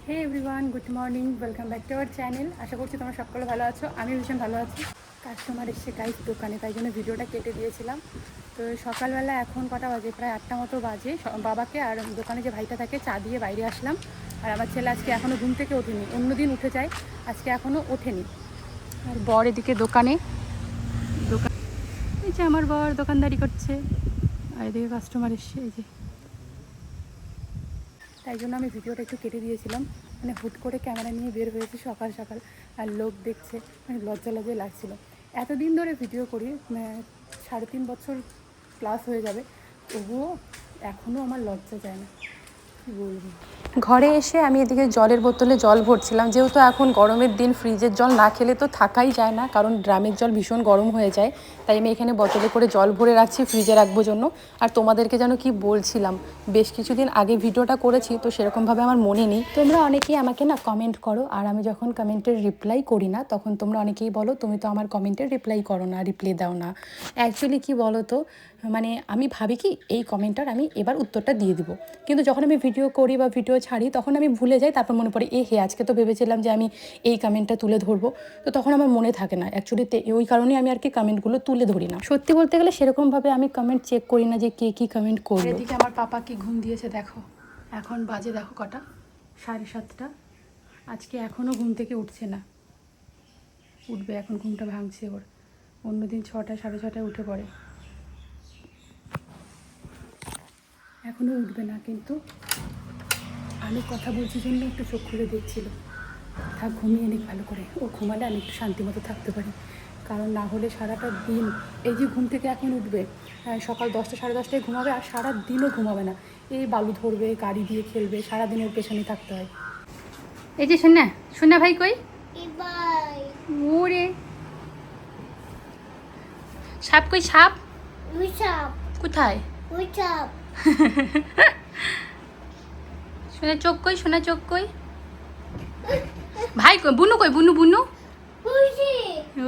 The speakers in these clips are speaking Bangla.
Hey everyone, good morning, welcome back to our channel. আশা করছি তোমরা সকলে ভালো আছো। আমি ভীষণ ভালো আছি। কাস্টমার এসছে গাইস দোকানে, তাই জন্য ভিডিওটা কেটে দিয়েছিলাম। তো সকালবেলা এখন কটা বাজে, প্রায় 8টা মতো বাজে। বাবাকে আর দোকানে যে ভাইটা থাকে চা দিয়ে বাইরে আসলাম। আর আমার ছেলে আজকে এখনও ঘুম থেকে ওঠেনি, অন্যদিন উঠে যায়, আজকে এখনও ওঠেনি। আর বর এদিকে দোকানে, এই যে আমার বর দোকানদারি করছে। আর এদিকে কাস্টমার এসছে, এই যে। তাই জন্য আমি ভিডিওটা একটু কেটে দিয়েছিলাম, মানে হুট করে ক্যামেরা নিয়ে বের হয়েছি সকাল সকাল, আর লোক দেখছে, মানে লজ্জা লজ্জায় লাগছিলো। এতদিন ধরে ভিডিও করি, 3.5 বছর প্লাস হয়ে যাবে, তবুও এখনও আমার লজ্জা যায় না, কী বলবো। ঘরে এসে আমি এদিকে জলের বোতলে জল ভরছিলাম, যেহেতু এখন গরমের দিন, ফ্রিজের জল না খেলে তো থাকাই যায় না, কারণ ড্রামের জল ভীষণ গরম হয়ে যায়। তাই আমি এখানে বোতলে করে জল ভরে রাখছি ফ্রিজে রাখবো জন্য। আর তোমাদেরকে যেন কি বলছিলাম, বেশ কিছুদিন আগে ভিডিওটা করেছি, তো সেরকমভাবে আমার মনে নেই। তোমরা অনেকেই আমাকে না কমেন্ট করো, আর আমি যখন কমেন্টের রিপ্লাই করি না, তখন তোমরা অনেকেই বলো তুমি তো আমার কমেন্টের রিপ্লাই করো না, রিপ্লাই দাও না। অ্যাকচুয়ালি কি বলো তো, মানে আমি ভাবি কি এই কমেন্টটার আমি এবার উত্তরটা দিয়ে দিব, কিন্তু যখন আমি ভিডিও করি বা ভিডিও ছাড়ি তখন আমি ভুলে যাই। তারপর মনে পড়ে হে আজকে তো ভেবেছিলাম যে আমি এই কমেন্টটা তুলে ধরবো, তো তখন আমার মনে থাকে না অ্যাকচুয়ালি। ওই কারণেই আমি আর কি কমেন্টগুলো তুলে ধরি না। সত্যি বলতে গেলে সেরকমভাবে আমি কমেন্ট চেক করি না যে কে কী কমেন্ট করবে। এদিকে আমার পাপাকে ঘুম দিয়েছে, দেখো এখন বাজে দেখো কটা, 7:30। আজকে এখনও ঘুম থেকে উঠছে না, উঠবে এখন, ঘুমটা ভাঙছে ওর। অন্যদিন 6টা 6:30 উঠে পড়ে, এখনও উঠবে না। কিন্তু আমি কথা বলছি জন্য একটু চোখ খুলে দেখছিল। থাক, ঘুমিয়ে নিক ভালো করে, ও ঘুমালে আমি একটু শান্তি মতো থাকতে পারি। কারণ না হলে সারাটা দিন, এই যে ঘুম থেকে এখন উঠবে, সকাল 10টা 10:30টায় ঘুমাবে, আর সারা দিনও ঘুমাবে না। এই বালু ধরবে, গাড়ি দিয়ে খেলবে, সারাদিন ওর পেছনে থাকতে হয়। এই যে শোনা, শোনা ভাই কই, ওরে সাপ কই, সাপ কোথায়, শোনা চোখ কই, শোনা চোখ কই, ভাই কই, বুনু কই, বুনু বুনু,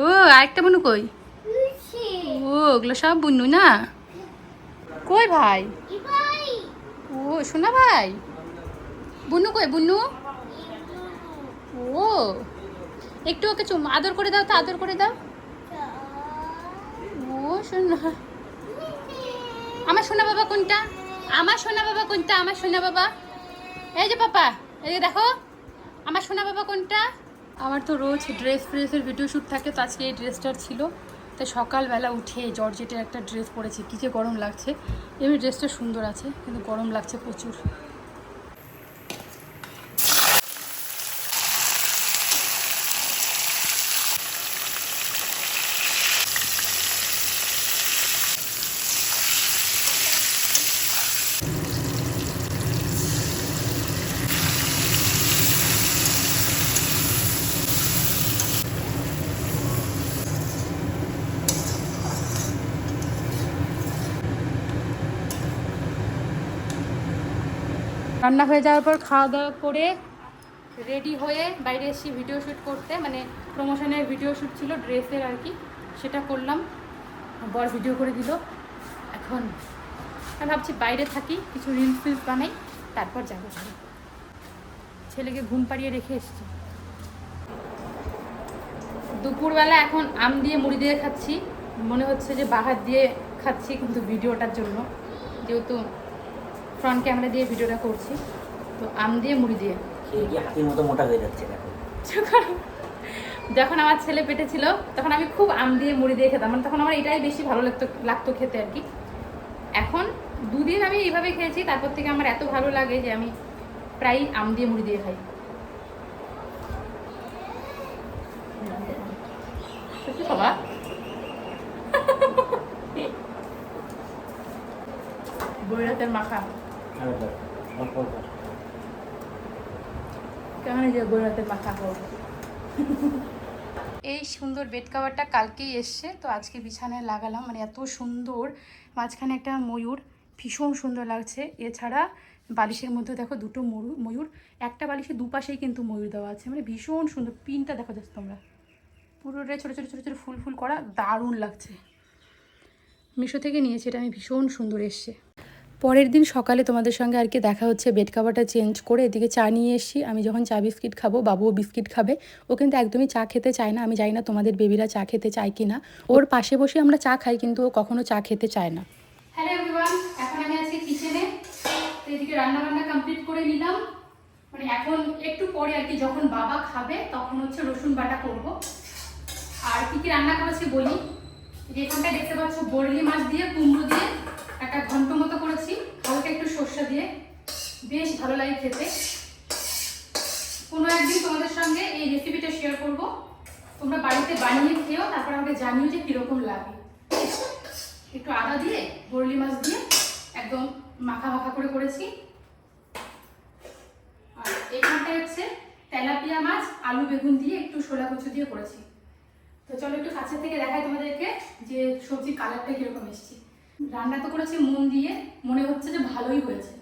ও আরেকটা বুনু কই, ও ওগুলো সব বুনু না, কই ভাই, ও শোনা ভাই, বুনু কই বুনু, ও একটু ওকে আদর করে দাও তো, আদর করে দাও, ও শোনা, আমার সোনা বাবা কোনটা, আমার সোনা বাবা কোনটা, আমার সোনা বাবা, এই যে পাপা, এই যে দেখো আমার সোনা বাবা কোনটা। আমার তো রোজ ড্রেসের ভিডিও শ্যুট থাকে, তো আজকে এই ড্রেসটার ছিল, তাই সকালবেলা উঠে জর্জেটের একটা ড্রেস পরেছি। কী যে গরম লাগছে, এমনি ড্রেসটা সুন্দর আছে কিন্তু গরম লাগছে প্রচুর। রান্না হয়ে যাওয়ার পর খাওয়া দাওয়া করে রেডি হয়ে বাইরে এসেছি ভিডিও শ্যুট করতে, মানে প্রমোশনের ভিডিও শ্যুট ছিল ড্রেসের আর কি, সেটা করলাম। বর ভিডিও করে দিল। এখন আমি ভাবছি বাইরে থাকি, কিছু রিলস ফিলস বানাই, তারপর যাবো। ছেলেকে ঘুম পাড়িয়ে রেখে এসেছি। দুপুরবেলা এখন আম দিয়ে মুড়ি দিয়ে খাচ্ছি, মনে হচ্ছে যে বাহার দিয়ে খাচ্ছি, কিন্তু ভিডিওটার জন্য, যেহেতু ফ্রন্ট ক্যামেরা দিয়ে ভিডিওটা করছি, তো আম দিয়ে মুড়ি দিয়ে। হাতির মতো মোটা হয়ে যাচ্ছে দেখো। যখন আমার ছেলে পেটে ছিল তখন আমি খুব আম দিয়ে মুড়ি দিয়ে খেতাম, মানে তখন আমার এটাই বেশি ভালো লাগতো খেতে আর কি। এখন 2 দিন আমি এইভাবে খেয়েছি, তারপর থেকে আমার এত ভালো লাগে যে আমি প্রায় আম দিয়ে মুড়ি দিয়ে খাই। বাবা বইরাতের মাখা কেমন, যে বইরাতের মাখা হোক। এই সুন্দর বেড কাভারটা কালকেই এসছে, তো আজকে বিছানায় লাগালাম, মানে এত সুন্দর। মাঝখানে একটা ময়ূর, ভীষণ সুন্দর লাগছে। এছাড়া বালিশের মধ্যে দেখো দুটো ময়ূর, একটা বালিশের দুপাশেই কিন্তু ময়ূর দেওয়া আছে, মানে ভীষণ সুন্দর। পিনটা দেখো যাচ্ছে তোমরা, পুরোটাই ছোটো ছোটো ছোটো ছোটো ফুল ফুল করা, দারুণ লাগছে। মিশো থেকে নিয়েছি এটা আমি, ভীষণ সুন্দর এসছে। পরের দিন সকালে তোমাদের সঙ্গে আর কি দেখা হচ্ছে, বেড কাভারটা চেঞ্জ করে এদিকে চা নিয়ে এসেছি। আমি যখন চা বিস্কিট খাবো, বাবুও বিস্কিট খাবে। ও কিন্তু একদমই চা খেতে চায় না। আমি জানি না তোমাদের বেবিরা চা খেতে চায় কি না। ওর পাশে বসে আমরা চা খাই, কিন্তু ও কখনো চা খেতে চায় না। হ্যালো এভরিওয়ান, এখন আমি আছি কিচেনে। তো এদিকে রান্নাবান্না কমপ্লিট করে নিলাম। মানে এখন একটু পরে আর কি, যখন বাবা খাবে তখন হচ্ছে রসুন বাটা করব। আর কি কি রান্না করেছি বলি। এখানটা দেখতে পাচ্ছ বরলি মাছ দিয়ে কুমড়ো দিয়ে একটা ঘন্ট মতো করেছি, হালকা একটু সর্ষে দিয়ে, বেশ ভালো লাগে খেতে। কোনো একদিন তোমাদের সঙ্গে এই রেসিপিটা শেয়ার করব, তোমরা বাড়িতে বানিয়ে খেও, তারপর আমাকে জানিও যে কীরকম লাগে। একটু আদা দিয়ে বরলি মাছ দিয়ে একদম মাখা মাখা করে করেছি। আর এখানটায় হচ্ছে তেলাপিয়া মাছ আলু বেগুন দিয়ে একটু শোলা কচু দিয়ে করেছি। তো চলো একটু কাছে থেকে দেখাই তোমাদেরকে যে সবজির কালারটা কীরকম এসেছে। রান্না তো করেছি মন দিয়ে, মনে হচ্ছে যে ভালোই হয়েছে।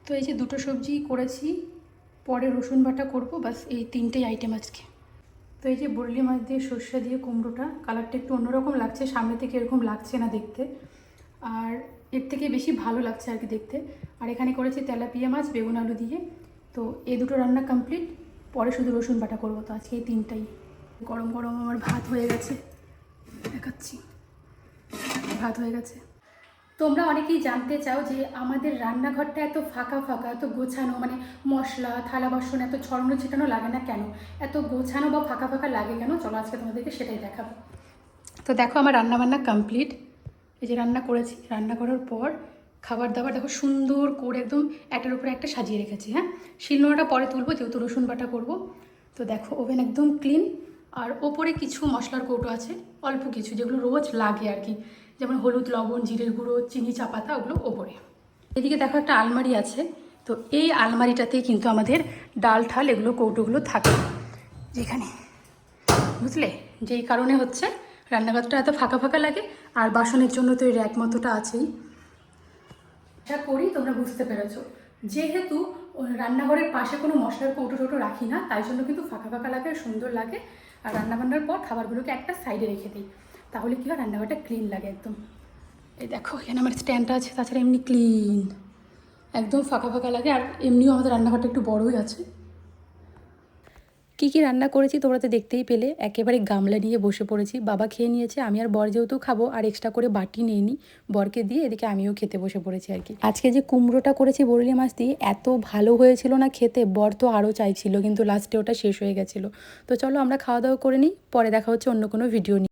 তো এই যে দুটো সবজি করেছি, পরে রসুন বাটা করব, বাস এই তিনটেই আইটেম আজকে। তো এই যে বরলি মাছ দিয়ে সর্ষে দিয়ে কুমড়োটা, কালারটা একটু অন্যরকম লাগছে, সামনে থেকে এরকম লাগছে না দেখতে, আর এর থেকে বেশি ভালো লাগছে আর কি দেখতে। আর এখানে করেছি তেলাপিয়া মাছ বেগুন আলু দিয়ে। তো এই দুটো রান্না কমপ্লিট, পরে শুধু রসুন বাটা করবো। তো আজকে এই তিনটাই। গরম গরম আমার ভাত হয়ে গেছে, দেখাচ্ছি, ভাত হয়ে গেছে। তোমরা অনেকেই জানতে চাও যে আমাদের রান্নাঘরটা এত ফাঁকা ফাঁকা, এত গোছানো, মানে মশলা থালা বাসন এত ছড়ানো ছিটানো লাগে না কেন, এত গোছানো বা ফাঁকা ফাঁকা লাগে কেন? চলো আজকে তোমাদেরকে সেটাই দেখাবো। তো দেখো আমার রান্নাবান্না কমপ্লিট। এই যে রান্না করেছি, রান্না করার পর খাবার দাবার দেখো সুন্দর করে একদম একটার উপরে একটা সাজিয়ে রেখেছি। হ্যাঁ, শিলনোড়াটা পরে তুলবো যেহেতু রসুন বাটা করবো। তো দেখো ওভেন একদম ক্লিন। আর ওপরে কিছু মশলার কৌটো আছে, অল্প কিছু, যেগুলো রোজ লাগে আর কি, যেমন হলুদ লবণ জিরের গুঁড়ো চিনি চা পাতা, ওগুলো ওপরে। এদিকে দেখো একটা আলমারি আছে। তো এই আলমারিটাতেই কিন্তু আমাদের ডাল ঠাল এগুলো কৌটোগুলো থাকে, যেখানে, বুঝলে, যেই কারণে হচ্ছে রান্নাঘরটা এত ফাঁকা ফাঁকা লাগে। আর বাসনের জন্য তো এই র্যাক মতোটা আছেই। এটা করি তোমরা বুঝতে পেরেছো, যেহেতু রান্নাঘরের পাশে কোনো মশলার কৌটো টোটো রাখি না, তাই জন্য কিন্তু ফাঁকা ফাঁকা লাগে, সুন্দর লাগে। আর রান্নাবান্নার পর খাবারগুলোকে একটা সাইডে রেখে দিই, তাহলে কী হয়, রান্নাঘরটা ক্লিন লাগে একদম। এই দেখো এখানে আমার স্ট্যান্ডটা আছে, তাছাড়া এমনি ক্লিন, একদম ফাঁকা ফাঁকা লাগে। আর এমনিও আমাদের রান্নাঘরটা একটু বড়োই আছে। কী কী রান্না করেছি তোমরা তো দেখতেই পেলে। একেবারে গামলা নিয়ে বসে পড়েছি, বাবা খেয়ে নিয়েছে, আমি আর বর যেহেতু খাবো আর এক্সট্রা করে বাটি নিইনি, বরকে দিয়ে এদিকে আমিও খেতে বসে পড়েছি আর কি। আজকে যে কুমড়োটা করেছি বরলি মাছ দিয়ে, এত ভালো হয়েছিল না খেতে, বর তো আরও চাইছিল, কিন্তু লাস্টে ওটা শেষ হয়ে গেছিলো। তো চলো আমরা খাওয়া দাওয়া করে নিই, পরে দেখা হচ্ছে অন্য কোনো ভিডিও নিয়ে।